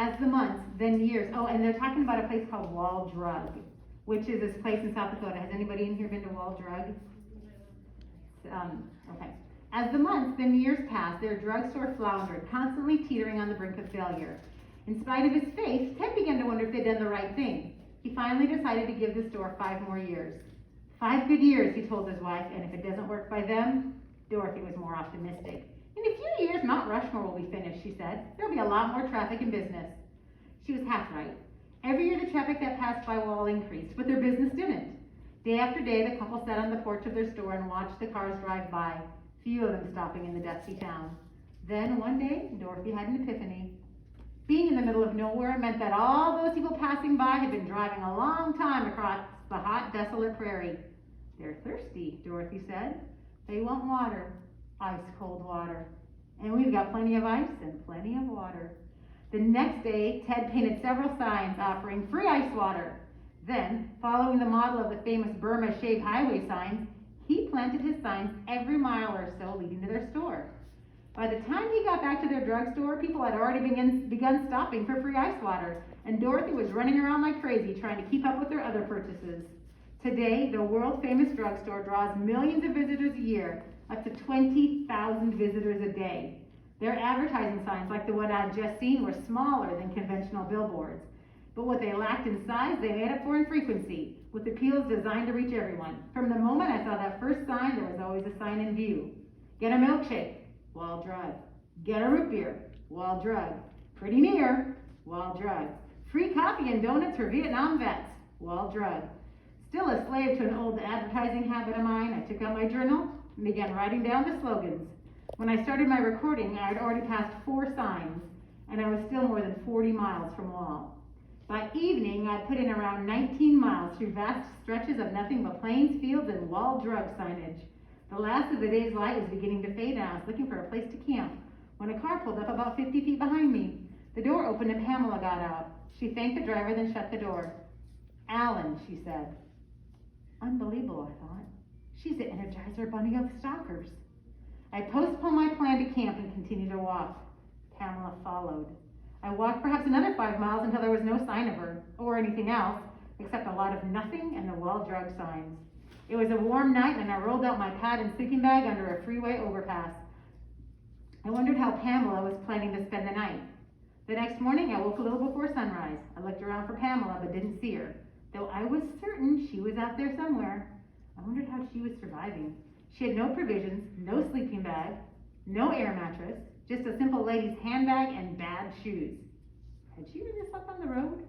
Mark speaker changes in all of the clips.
Speaker 1: As the months, then years. Oh, and they're talking about a place called Wall Drug, which is this place in South Dakota. Has anybody in here been to Wall Drug? Okay. As the months, then years passed, their drugstore floundered, constantly teetering on the brink of failure. In spite of his faith, Ted began to wonder if they'd done the right thing. He finally decided to give the store 5 more years. 5 good years, he told his wife, and if it doesn't work by then, Dorothy was more optimistic. In a few years, Mount Rushmore will be finished, she said. There'll be a lot more traffic and business. She was half right. Every year the traffic that passed by Wall increased, but their business didn't. Day after day, the couple sat on the porch of their store and watched the cars drive by, few of them stopping in the dusty town. Then, one day, Dorothy had an epiphany. Being in the middle of nowhere meant that all those people passing by had been driving a long time across the hot, desolate prairie. They're thirsty, Dorothy said. They want water, ice-cold water. And we've got plenty of ice and plenty of water. The next day, Ted painted several signs offering free ice water. Then, following the model of the famous Burma Shave Highway signs, he planted his signs every mile or so leading to their store. By the time he got back to their drugstore, people had already begun stopping for free ice water, and Dorothy was running around like crazy trying to keep up with their other purchases. Today, the world-famous drugstore draws millions of visitors a year, up to 20,000 visitors a day. Their advertising signs, like the one I'd just seen, were smaller than conventional billboards. But what they lacked in size, they made up for in frequency, with appeals designed to reach everyone. From the moment I saw that first sign, there was always a sign in view. Get a milkshake, Wall Drug. Get a root beer, Wall Drug. Pretty near, Wall Drug. Free coffee and donuts for Vietnam vets, Wall Drug. Still a slave to an old advertising habit of mine, I took out my journal and began writing down the slogans. When I started my recording, I had already passed 4 signs, and I was still more than 40 miles from Wall. By evening, I'd put in around 19 miles through vast stretches of nothing but plains, fields, and Wall Drug signage. The last of the day's light was beginning to fade, and I was looking for a place to camp when a car pulled up about 50 feet behind me. The door opened and Pamela got out. She thanked the driver, then shut the door. Alan, she said. Unbelievable, I thought. She's the Energizer Bunny of stalkers. I postponed my plan to camp and continued to walk. Pamela followed. I walked perhaps another 5 miles until there was no sign of her, or anything else, except a lot of nothing and the Wall Drug signs. It was a warm night, and I rolled out my pad and sleeping bag under a freeway overpass. I wondered how Pamela was planning to spend the night. The next morning, I woke a little before sunrise. I looked around for Pamela, but didn't see her, though I was certain she was out there somewhere. I wondered how she was surviving. She had no provisions, no sleeping bag, no air mattress, just a simple lady's handbag and bad shoes. Had she really slept on the road?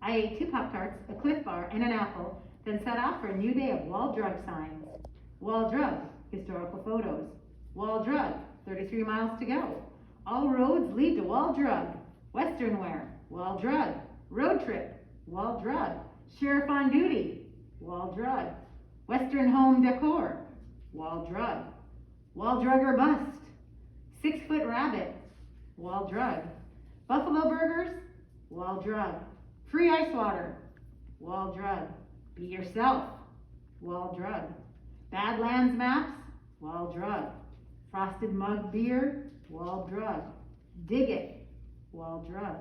Speaker 1: I ate 2 Pop-Tarts, a Cliff Bar, and an apple, then set off for a new day of Wall Drug signs. Wall Drug, historical photos. Wall Drug, 33 miles to go. All roads lead to Wall Drug. Western wear, Wall Drug. Road trip, Wall Drug. Sheriff on duty, Wall Drug. Western home decor, Wall Drug. Wall Drug or bust. 6-foot rabbit, Wall Drug. Buffalo burgers, Wall Drug. Free ice water, Wall Drug. Be yourself, Wall Drug. Badlands maps, Wall Drug. Frosted mug beer, Wall Drug. Dig it, Wall Drug.